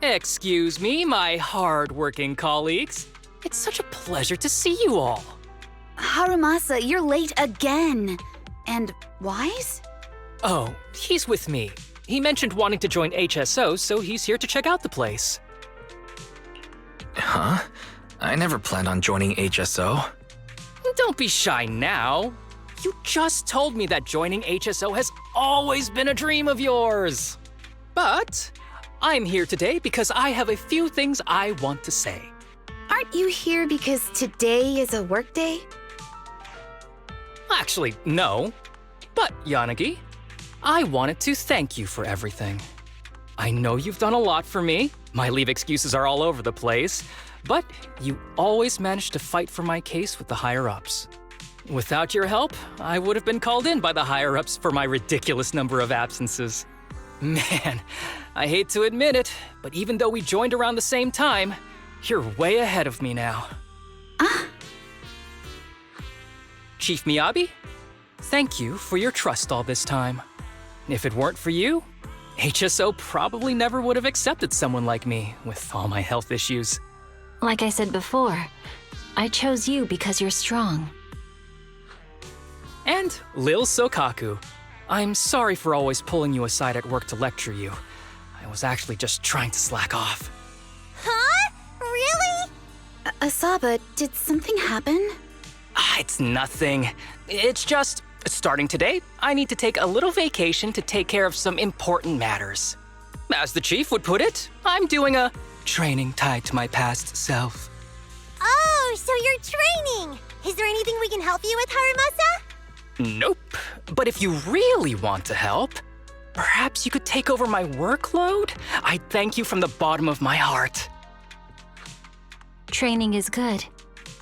Excuse me, my hard-working colleagues. It's such a pleasure to see you all. Harumasa, you're late again. And Wise? Oh, he's with me. He mentioned wanting to join HSO, so he's here to check out the place. Huh? I never planned on joining HSO. Don't be shy now. You just told me that joining HSO has always been a dream of yours. But I'm here today because I have a few things I want to say. Aren't you here because today is a work day? Actually, no. But, Yanagi, I wanted to thank you for everything. I know you've done a lot for me. My leave excuses are all over the place. But you always managed to fight for my case with the higher-ups. Without your help, I would have been called in by the higher-ups for my ridiculous number of absences. Man, I hate to admit it, but even though we joined around the same time, you're way ahead of me now. Chief Miyabi, thank you for your trust all this time. If it weren't for you, HSO probably never would have accepted someone like me with all my health issues. Like I said before, I chose you because you're strong. And Lil Sokaku, I'm sorry for always pulling you aside at work to lecture you. I was actually just trying to slack off. Huh? Really? Asaba, did something happen? It's nothing. It's just, starting today, I need to take a little vacation to take care of some important matters. As the chief would put it, I'm doing a training tied to my past self. Oh, so you're training! Is there anything we can help you with, Harumasa? Nope. But if you really want to help, perhaps you could take over my workload? I'd thank you from the bottom of my heart. Training is good,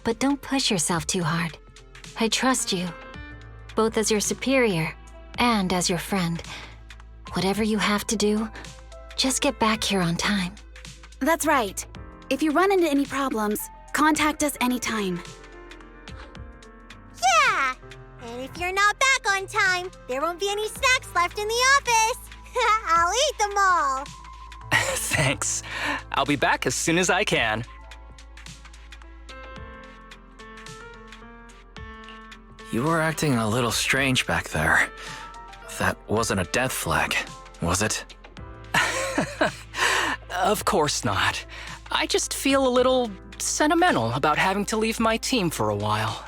but don't push yourself too hard. I trust you, both as your superior and as your friend. Whatever you have to do, just get back here on time. That's right. If you run into any problems, contact us anytime. Yeah! And if you're not back on time, there won't be any snacks left in the office. I'll eat them all. Thanks. I'll be back as soon as I can. You were acting a little strange back there. That wasn't a death flag, was it? Of course not. I just feel a little sentimental about having to leave my team for a while.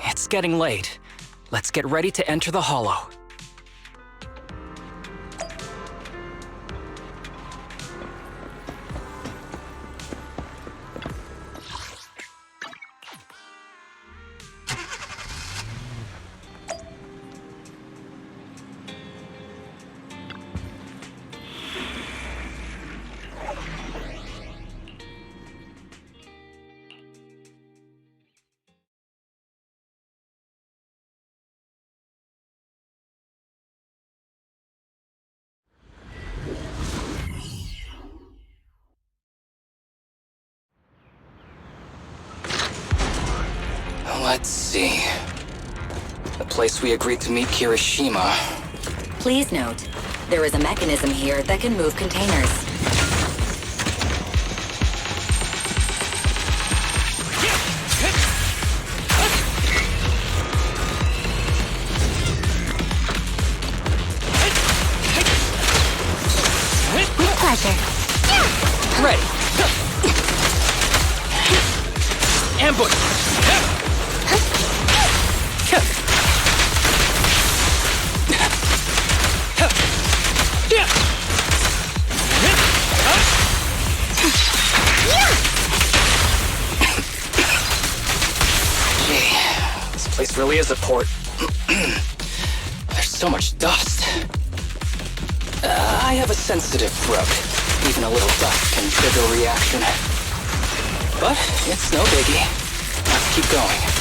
It's getting late. Let's get ready to enter the Hollow. Let's see. The place we agreed to meet Kirishima. Please note, there is a mechanism here that can move containers. With pleasure. Ready. Ambush. This place really is a port. There's so much dust. I have a sensitive throat. Even a little dust can trigger a reaction. But it's no biggie. Let's keep going.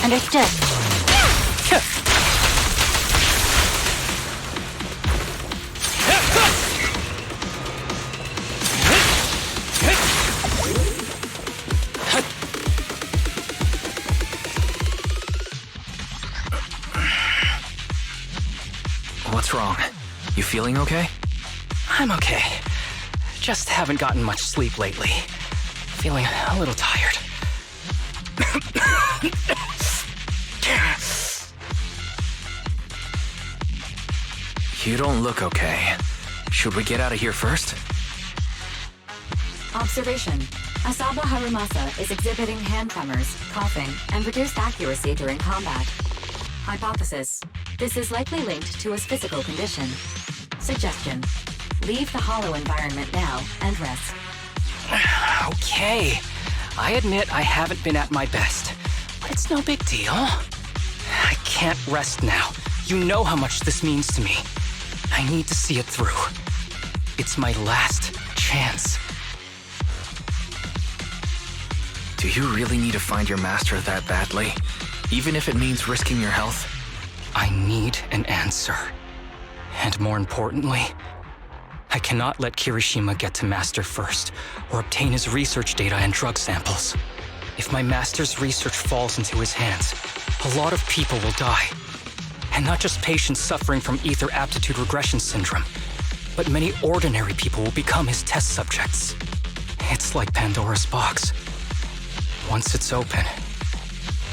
Understood. What's wrong? You feeling okay? I'm okay. Just haven't gotten much sleep lately. Feeling a little tired. You don't look okay. Should we get out of here first? Observation. Asaba Harumasa is exhibiting hand tremors, coughing, and reduced accuracy during combat. Hypothesis. This is likely linked to his physical condition. Suggestion. Leave the hollow environment now and rest. Okay. I admit I haven't been at my best, but it's no big deal. I can't rest now. You know how much this means to me. I need to see it through. It's my last chance. Do you really need to find your master that badly? Even if it means risking your health? I need an answer. And more importantly, I cannot let Kirishima get to Master first, or obtain his research data and drug samples. If my Master's research falls into his hands, a lot of people will die. And not just patients suffering from ether aptitude regression syndrome, but many ordinary people will become his test subjects. It's like Pandora's box. Once it's open,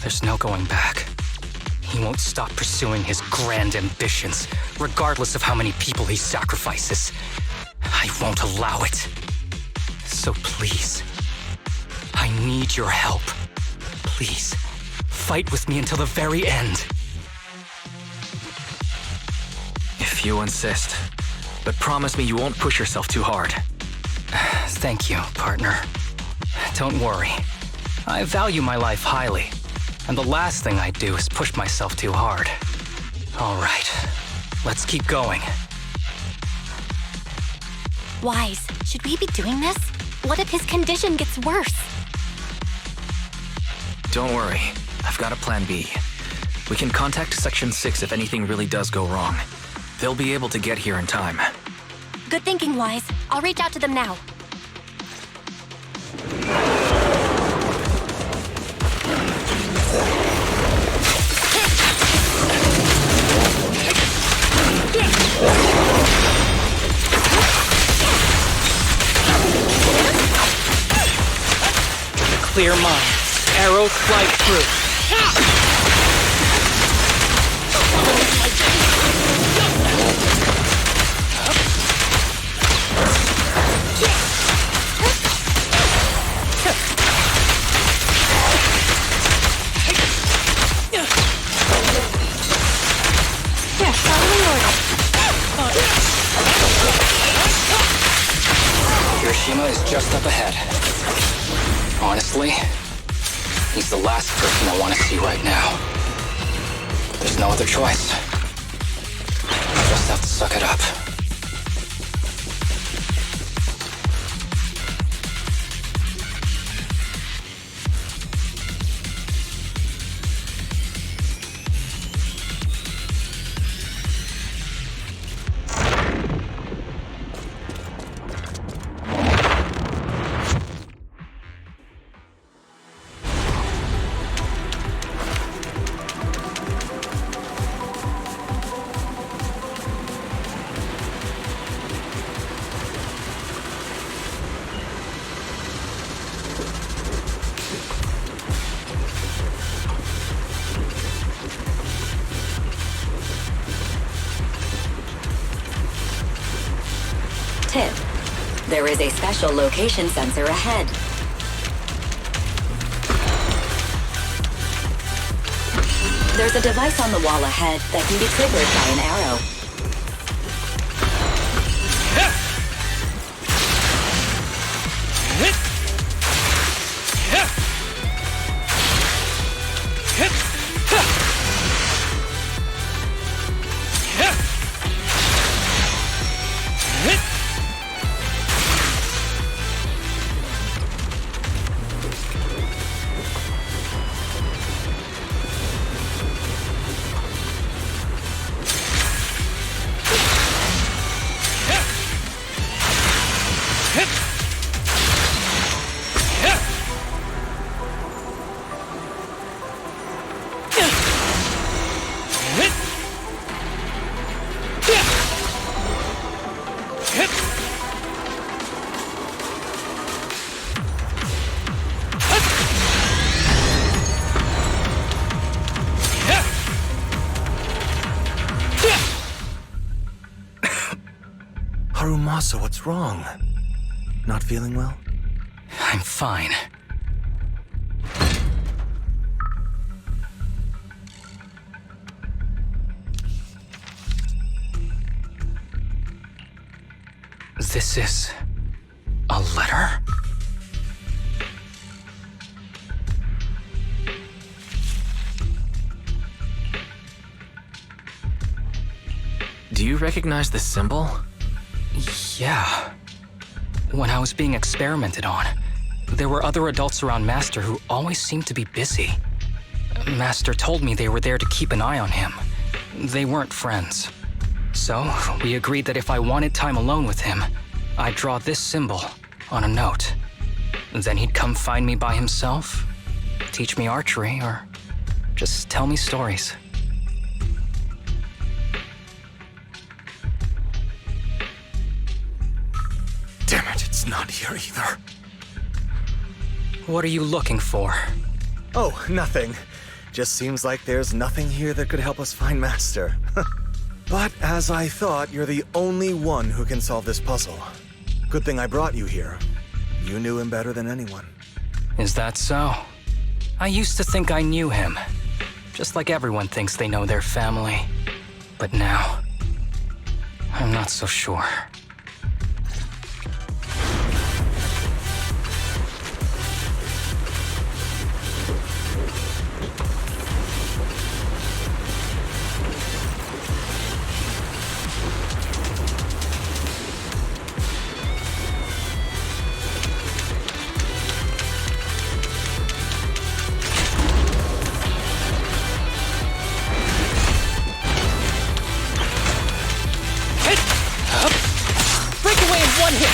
there's no going back. He won't stop pursuing his grand ambitions, regardless of how many people he sacrifices. I won't allow it. So please, I need your help. Please, fight with me until the very end. If you insist. But promise me you won't push yourself too hard. Thank you, partner. Don't worry. I value my life highly, and the last thing I do is push myself too hard. All right, let's keep going. Wise, should we be doing this? What if his condition gets worse? Don't worry. I've got a plan B. We can contact Section 6 if anything really does go wrong. They'll be able to get here in time. Good thinking, Wise. I'll reach out to them now. Clear mind. Arrow flight through. Kirishima is just up ahead. Honestly, he's the last person I want to see right now. There's no other choice. I just have to suck it up. Tip. There is a special location sensor ahead. There's a device on the wall ahead that can be triggered by an arrow. Haramasa, what's wrong? Not feeling well? I'm fine. This is a letter? Do you recognize the symbol? Yeah. When I was being experimented on, there were other adults around Master who always seemed to be busy. Master told me they were there to keep an eye on him. They weren't friends. So, we agreed that if I wanted time alone with him, I'd draw this symbol on a note. Then he'd come find me by himself, teach me archery, or just tell me stories. Damn it, it's not here either. What are you looking for? Oh, nothing. Just seems like there's nothing here that could help us find Master. But as I thought, you're the only one who can solve this puzzle. Good thing I brought you here. You knew him better than anyone. Is that so? I used to think I knew him. Just like everyone thinks they know their family. But now, I'm not so sure. One hit!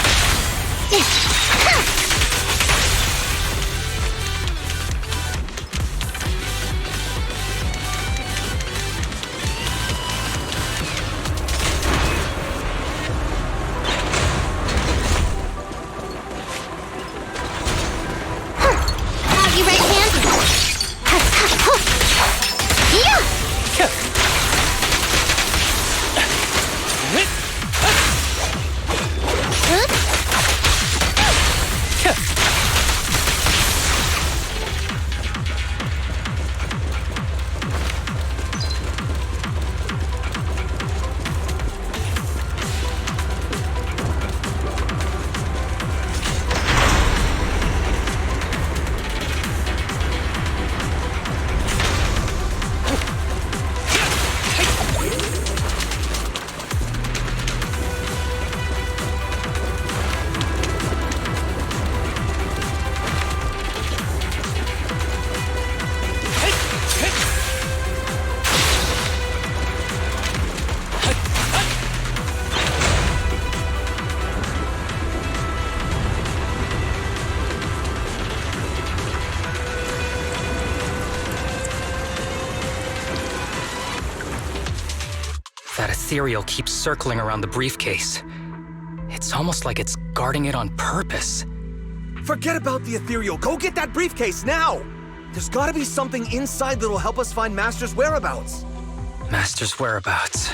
Now you right-handed. That ethereal keeps circling around the briefcase. It's almost like it's guarding it on purpose. Forget about the ethereal. Go get that briefcase now! There's gotta be something inside that'll help us find Master's whereabouts. Master's whereabouts.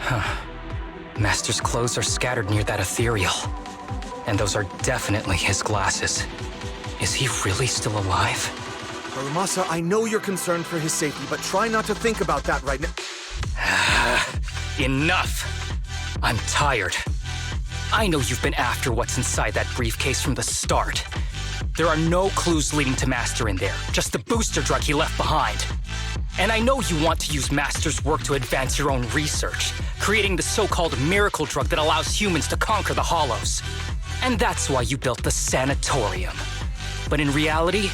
Huh. Master's clothes are scattered near that ethereal. And those are definitely his glasses. Is he really still alive? Haramasa, I know you're concerned for his safety, but try not to think about that right now. Enough! I'm tired. I know you've been after what's inside that briefcase from the start. There are no clues leading to Master in there, just the booster drug he left behind. And I know you want to use Master's work to advance your own research, creating the so-called miracle drug that allows humans to conquer the Hollows. And that's why you built the sanatorium. But in reality,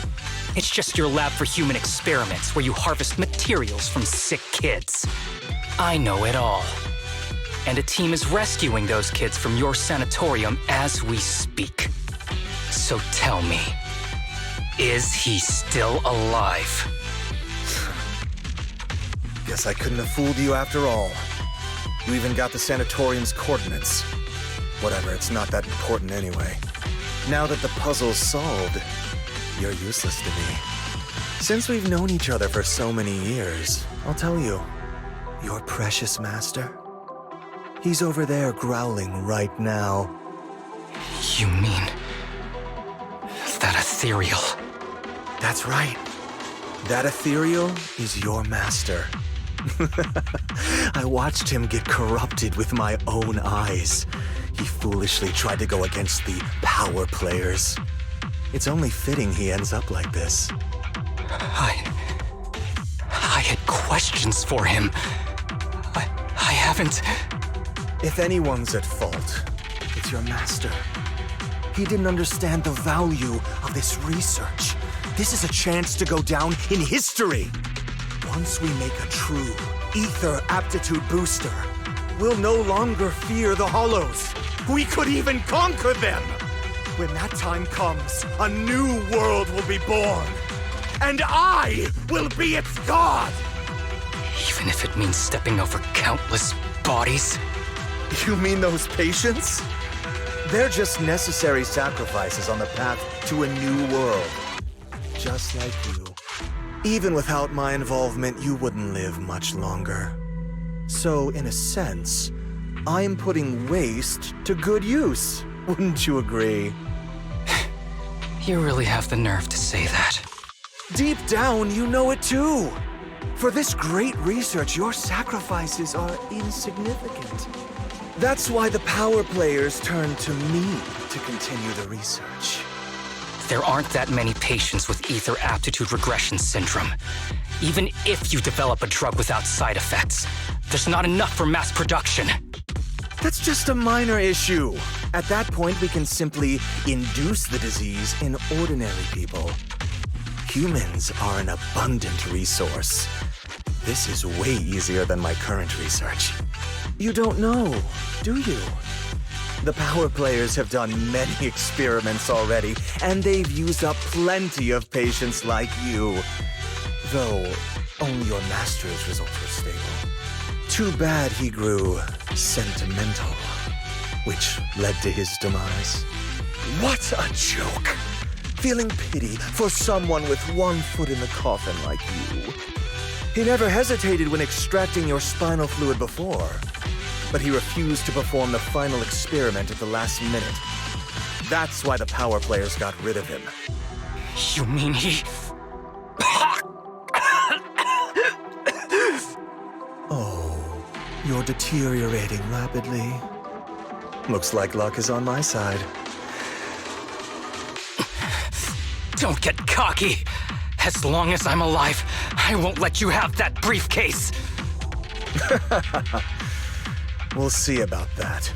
it's just your lab for human experiments where you harvest materials from sick kids. I know it all. And a team is rescuing those kids from your sanatorium as we speak. So tell me, is he still alive? Guess I couldn't have fooled you after all. You even got the sanatorium's coordinates. Whatever, it's not that important anyway. Now that the puzzle's solved, you're useless to me. Since we've known each other for so many years, I'll tell you, your precious Master, He's over there growling right now. You mean that ethereal? That's right. That ethereal is your master. I watched him get corrupted with my own eyes. He foolishly tried to go against the power players. It's only fitting he ends up like this. I had questions for him. I haven't... If anyone's at fault, it's your master. He didn't understand the value of this research. This is a chance to go down in history. Once we make a true ether aptitude booster, we'll no longer fear the Hollows. We could even conquer them. When that time comes, a new world will be born. And I will be its god! Even if it means stepping over countless bodies? You mean those patients? They're just necessary sacrifices on the path to a new world. Just like you. Even without my involvement, you wouldn't live much longer. So, in a sense, I'm putting waste to good use. Wouldn't you agree? You really have the nerve to say that. Deep down, you know it too. For this great research, your sacrifices are insignificant. That's why the power players turn to me to continue the research. There aren't that many patients with ether aptitude regression syndrome. Even if you develop a drug without side effects, there's not enough for mass production. That's just a minor issue. At that point, we can simply induce the disease in ordinary people. Humans are an abundant resource. This is way easier than my current research. You don't know, do you? The power players have done many experiments already, and they've used up plenty of patients like you. Though, only your master's results were stable. Too bad he grew sentimental, which led to his demise. What a joke! Feeling pity for someone with one foot in the coffin like you. He never hesitated when extracting your spinal fluid before, but he refused to perform the final experiment at the last minute. That's why the power players got rid of him. You mean he... Oh, you're deteriorating rapidly. Looks like luck is on my side. Don't get cocky. As long as I'm alive, I won't let you have that briefcase. We'll see about that.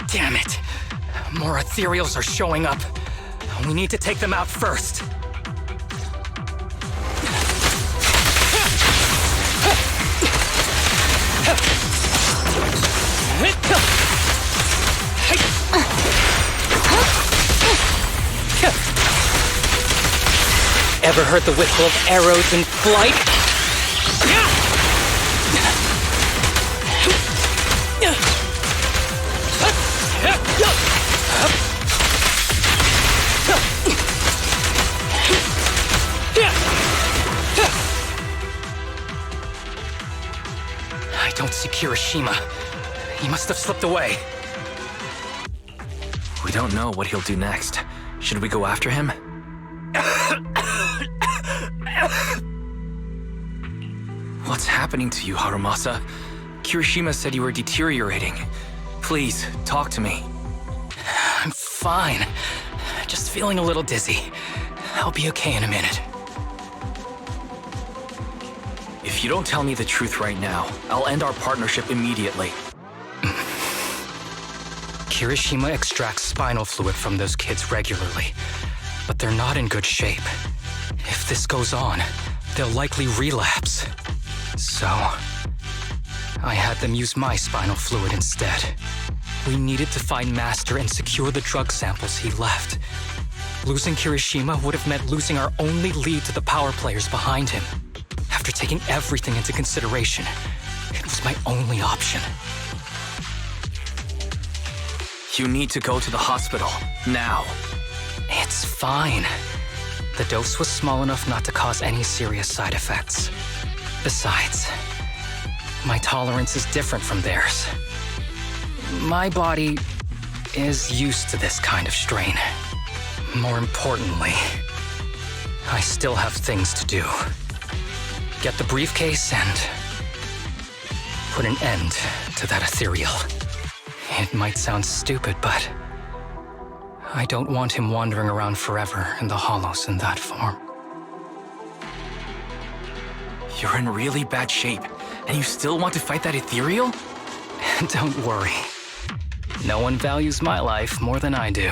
Damn it. More ethereals are showing up. We need to take them out first. Ever heard the whistle of arrows in flight? I don't see Kirishima. He must have slipped away. We don't know what he'll do next. Should we go after him? What's happening to you, Harumasa? Kirishima said you were deteriorating. Please, talk to me. I'm fine. Just feeling a little dizzy. I'll be okay in a minute. If you don't tell me the truth right now, I'll end our partnership immediately. Kirishima extracts spinal fluid from those kids regularly, but they're not in good shape. If this goes on, they'll likely relapse. So, I had them use my spinal fluid instead. We needed to find Master and secure the drug samples he left. Losing Kirishima would have meant losing our only lead to the power players behind him. After taking everything into consideration, it was my only option. You need to go to the hospital, now. It's fine. The dose was small enough not to cause any serious side effects. Besides, my tolerance is different from theirs. My body is used to this kind of strain. More importantly, I still have things to do. Get the briefcase and put an end to that ethereal. It might sound stupid, but I don't want him wandering around forever in the hollows in that form. You're in really bad shape, and you still want to fight that ethereal? Don't worry. No one values my life more than I do.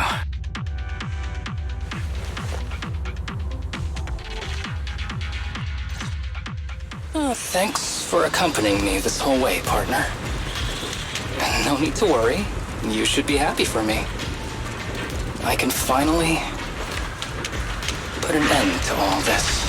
Oh, thanks for accompanying me this whole way, partner. No need to worry. You should be happy for me. I can finally put an end to all this.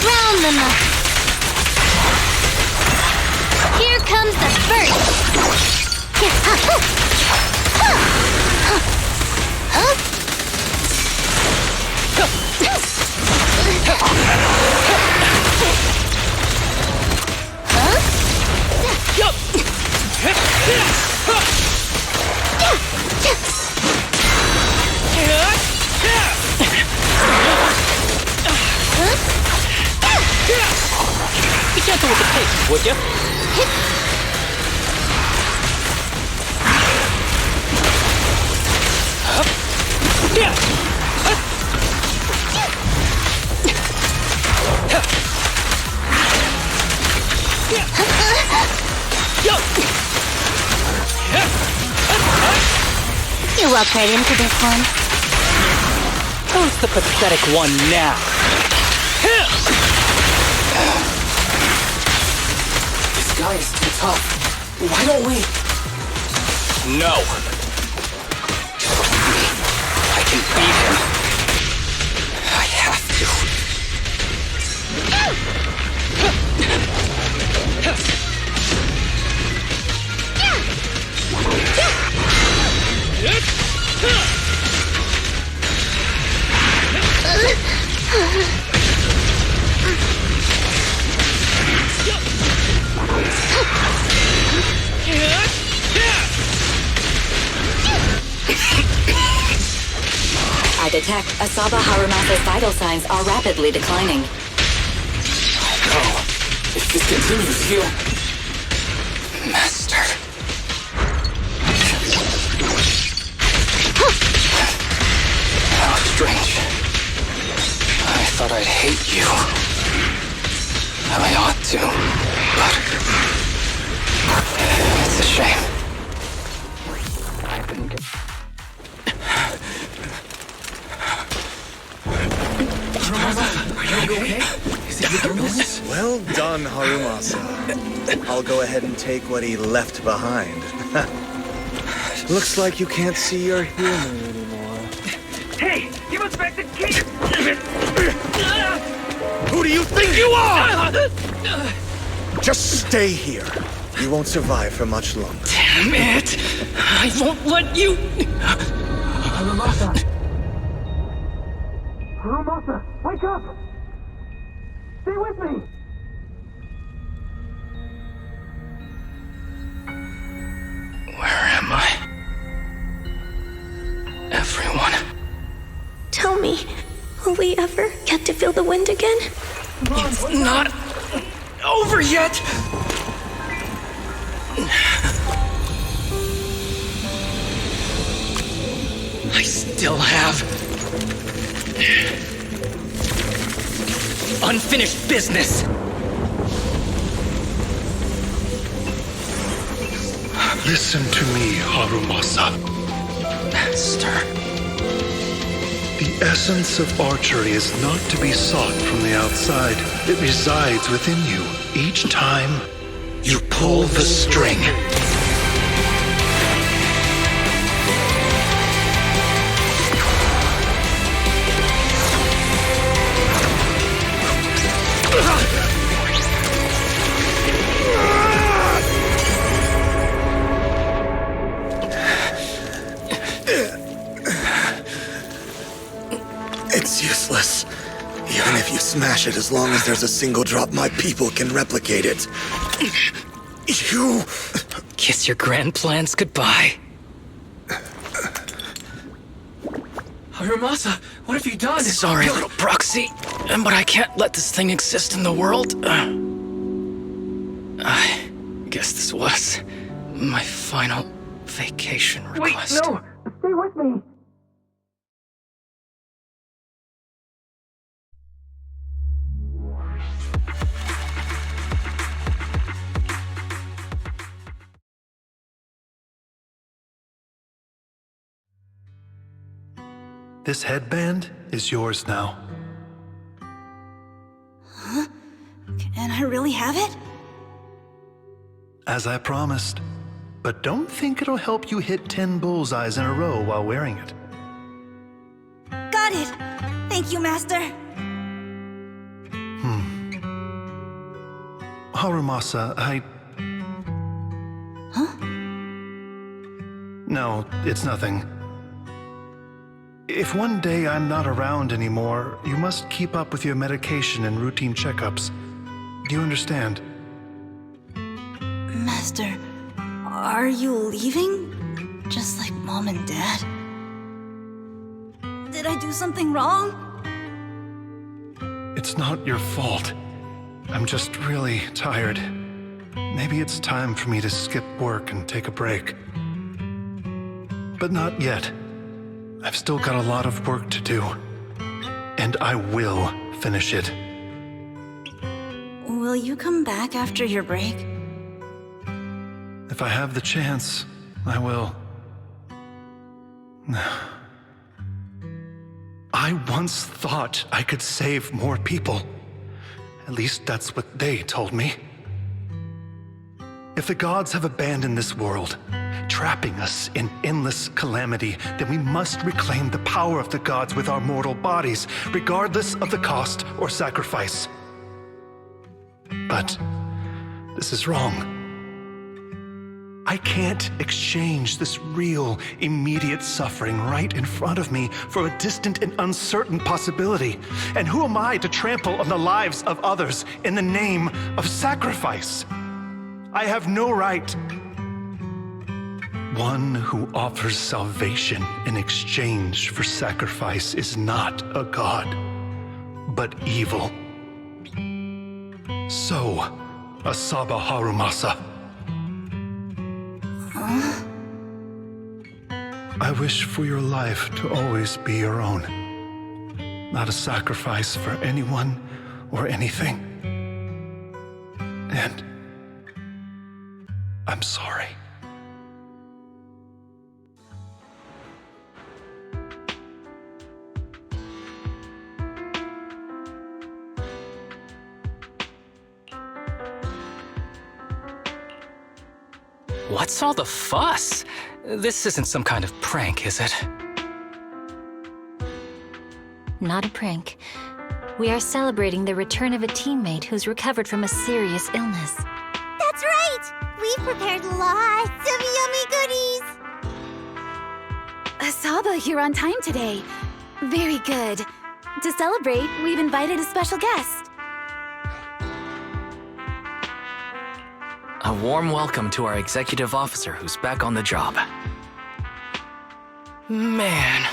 Round them up. Here comes the first. Be gentle with the pace, would you? You walk right into this one. Who's the pathetic one now? This guy is too tough. Why don't we? No. I can beat him. I have to. I detect Asaba Harumasa's vital signs are rapidly declining. No. If this continues, he'll... Master. How strange. I thought I'd hate you. I ought to, but it's a shame. I've been good. Are you okay? Is it your illness? Well done, Harumasa. I'll go ahead and take what he left behind. Looks like you can't see your humor anymore. Hey, give us back the key! Who do you think you are? Just stay here. You won't survive for much longer. Damn it! I won't let you... Harumasa! Harumasa, wake up! Stay with me! Where am I? Everyone. Tell me, will we ever get to feel the wind again? It's not over yet! I still have unfinished business. Listen to me, Harumasa. Master. The essence of archery is not to be sought from the outside. It resides within you. Each time you pull the string. It's useless. Even if you smash it, as long as there's a single drop, my people can replicate it. You... Kiss your grand plans goodbye. Harumasa, what have you done? Sorry, little proxy, but I can't let this thing exist in the world. I guess this was my final vacation request. Wait, no! Stay with me! This headband is yours now. Huh? Can I really have it? As I promised. But don't think it'll help you hit 10 bullseyes in a row while wearing it. Got it! Thank you, Master! Harumasa, Huh? No, it's nothing. If one day I'm not around anymore, you must keep up with your medication and routine checkups. Do you understand? Master, are you leaving? Just like Mom and Dad? Did I do something wrong? It's not your fault. I'm just really tired. Maybe it's time for me to skip work and take a break. But not yet. I've still got a lot of work to do. And I will finish it. Will you come back after your break? If I have the chance, I will. I once thought I could save more people. At least that's what they told me. If the gods have abandoned this world, trapping us in endless calamity, then we must reclaim the power of the gods with our mortal bodies, regardless of the cost or sacrifice. But this is wrong. I can't exchange this real, immediate suffering right in front of me for a distant and uncertain possibility. And who am I to trample on the lives of others in the name of sacrifice? I have no right. One who offers salvation in exchange for sacrifice is not a god, but evil. So, Asaba Harumasa. I wish for your life to always be your own. Not a sacrifice for anyone or anything. And I'm sorry. What's all the fuss? This isn't some kind of prank, is it? Not a prank. We are celebrating the return of a teammate who's recovered from a serious illness. That's right! We've prepared lots of yummy goodies! Asaba, you're on time today. Very good. To celebrate, we've invited a special guest. A warm welcome to our executive officer who's back on the job. Man,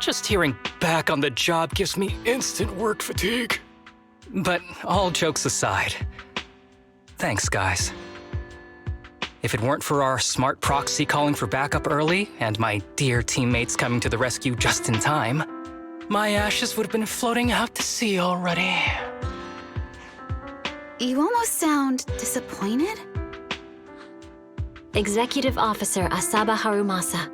just hearing back on the job gives me instant work fatigue. But all jokes aside, thanks, guys. If it weren't for our smart proxy calling for backup early and my dear teammates coming to the rescue just in time, my ashes would have been floating out to sea already. You almost sound disappointed. Executive Officer Asaba Harumasa.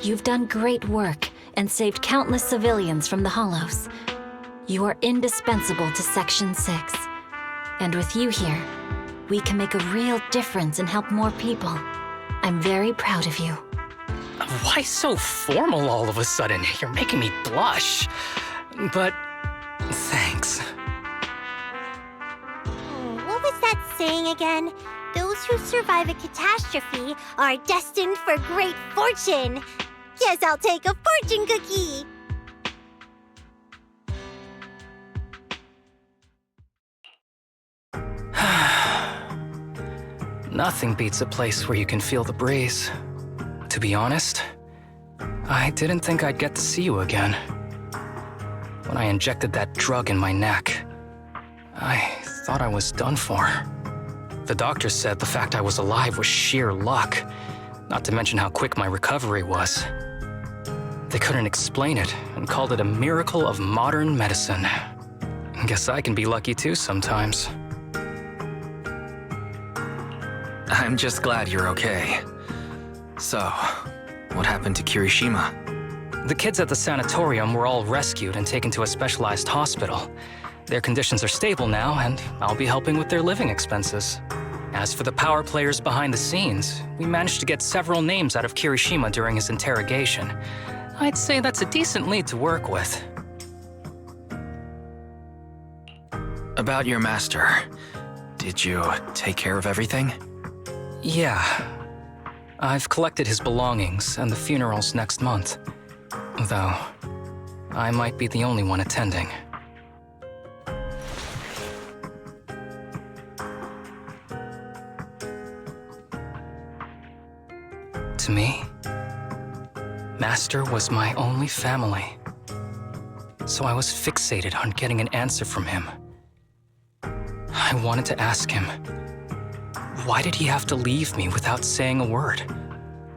You've done great work and saved countless civilians from the Hollows. You are indispensable to Section 6. And with you here, we can make a real difference and help more people. I'm very proud of you. Why so formal all of a sudden? You're making me blush. But thanks. What was that saying again? Those who survive a catastrophe are destined for great fortune. Guess I'll take a fortune cookie. Nothing beats a place where you can feel the breeze. To be honest, I didn't think I'd get to see you again. When I injected that drug in my neck, I thought I was done for. The doctor said the fact I was alive was sheer luck, not to mention how quick my recovery was. They couldn't explain it and called it a miracle of modern medicine. Guess I can be lucky too sometimes. I'm just glad you're okay. So, what happened to Kirishima? The kids at the sanatorium were all rescued and taken to a specialized hospital. Their conditions are stable now, and I'll be helping with their living expenses. As for the power players behind the scenes, we managed to get several names out of Kirishima during his interrogation. I'd say that's a decent lead to work with. About your master, did you take care of everything? Yeah. I've collected his belongings, and the funeral's next month. Though, I might be the only one attending. To me, Master was my only family. So I was fixated on getting an answer from him. I wanted to ask him, why did he have to leave me without saying a word?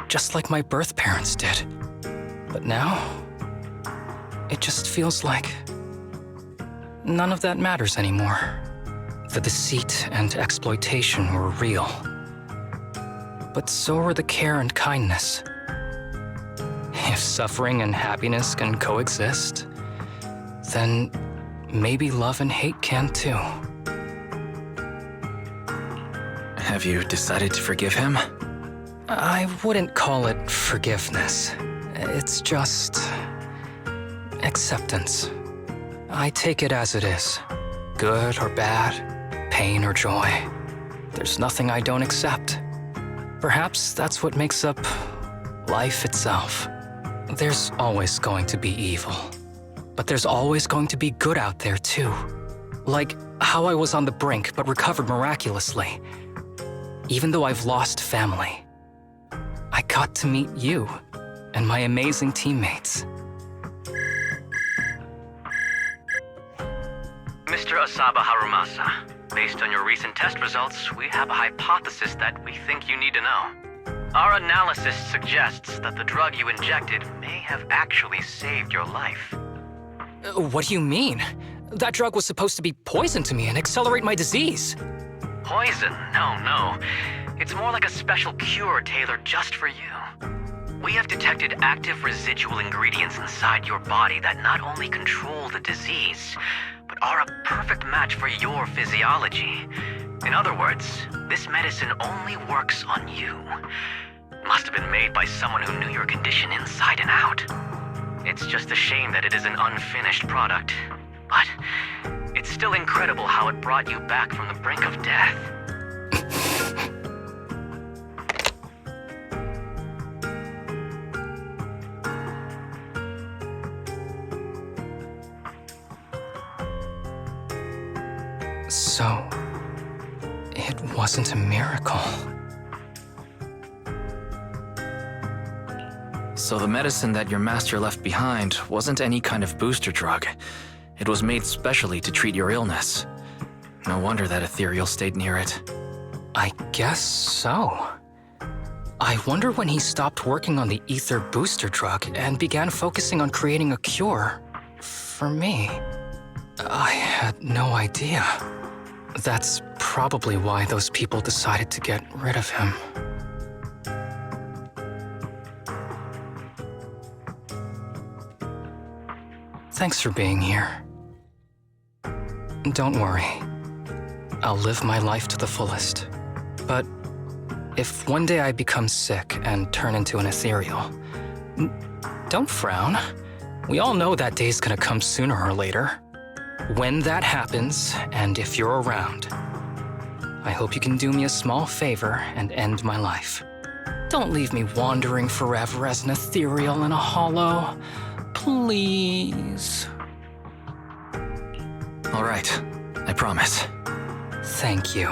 Just like my birth parents did. But now, it just feels like none of that matters anymore. The deceit and exploitation were real. But so were the care and kindness. If suffering and happiness can coexist, then maybe love and hate can too. Have you decided to forgive him? I wouldn't call it forgiveness. It's just acceptance. I take it as it is. Good or bad, pain or joy. There's nothing I don't accept. Perhaps that's what makes up life itself. There's always going to be evil. But there's always going to be good out there too. Like how I was on the brink but recovered miraculously. Even though I've lost family, I got to meet you and my amazing teammates. Mr. Asaba Harumasa, based on your recent test results, we have a hypothesis that we think you need to know. Our analysis suggests that the drug you injected may have actually saved your life. What do you mean? That drug was supposed to be poison to me and accelerate my disease. Poison? No. It's more like a special cure tailored just for you. We have detected active residual ingredients inside your body that not only control the disease, but are a perfect match for your physiology. In other words, this medicine only works on you. It must have been made by someone who knew your condition inside and out. It's just a shame that it is an unfinished product. But it's still incredible how it brought you back from the brink of death. So, it wasn't a miracle. So the medicine that your master left behind wasn't any kind of booster drug. It was made specially to treat your illness. No wonder that ethereal stayed near it. I guess so. I wonder when he stopped working on the ether booster drug and began focusing on creating a cure for me. I had no idea. That's probably why those people decided to get rid of him. Thanks for being here. Don't worry. I'll live my life to the fullest. But if one day I become sick and turn into an ethereal, don't frown. We all know that day's gonna come sooner or later. When that happens, and if you're around, I hope you can do me a small favor and end my life. Don't leave me wandering forever as an ethereal in a hollow. Please. All right, I promise. Thank you.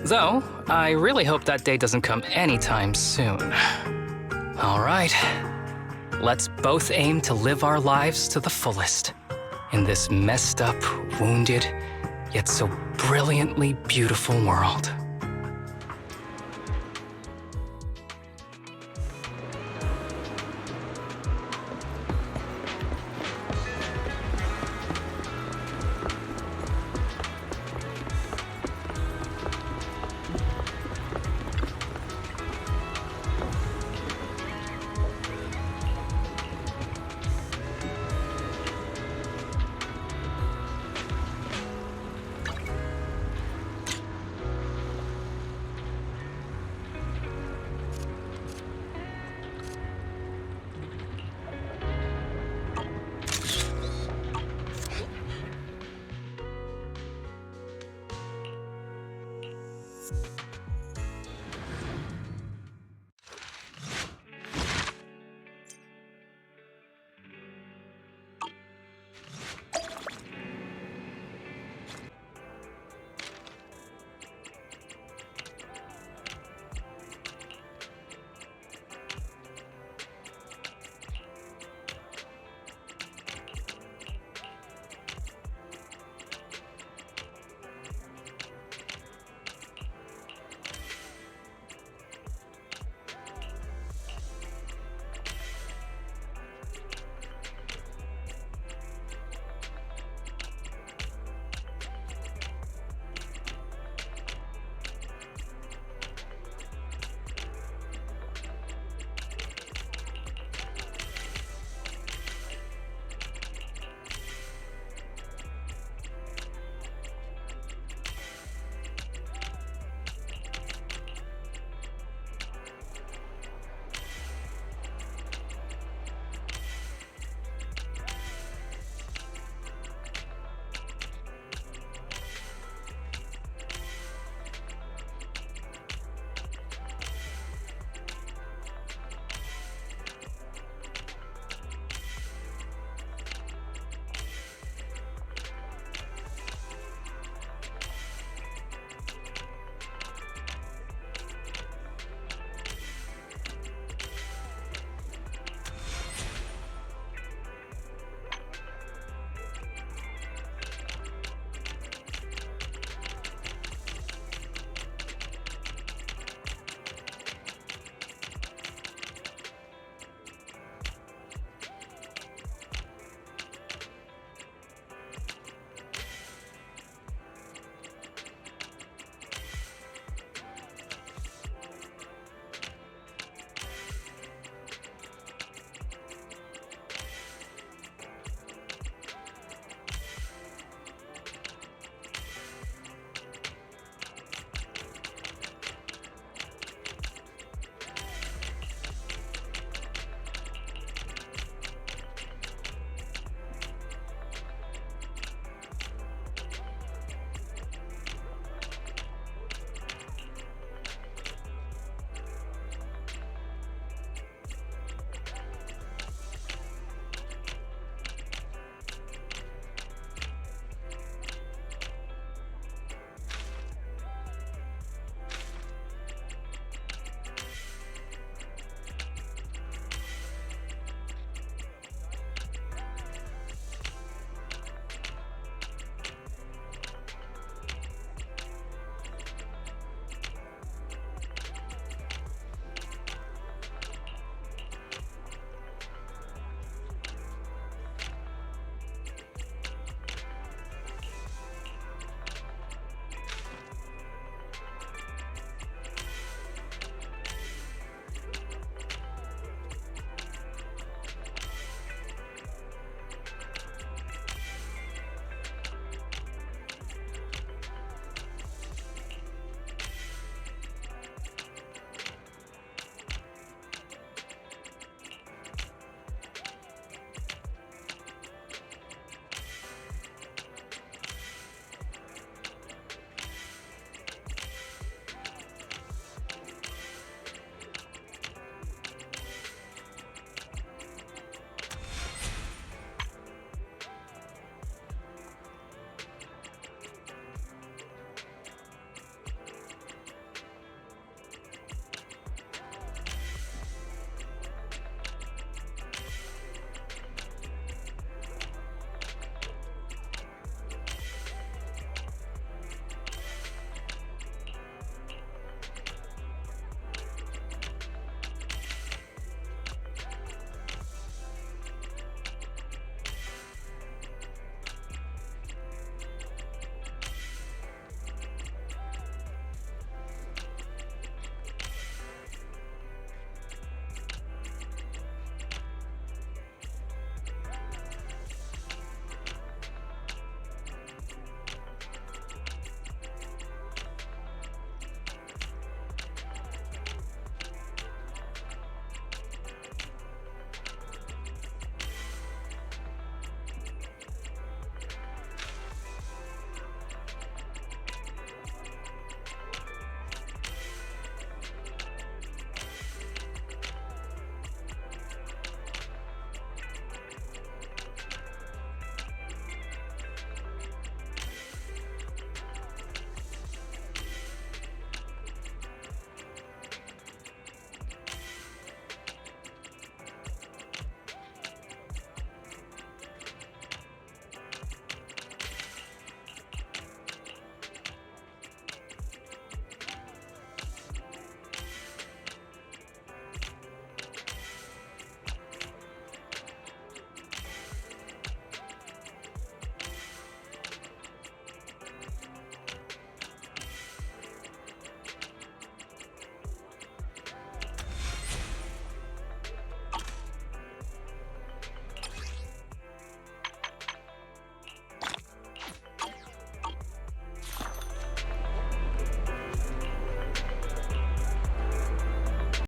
Though, I really hope that day doesn't come anytime soon. All right. Let's both aim to live our lives to the fullest in this messed up, wounded, yet so brilliantly beautiful world.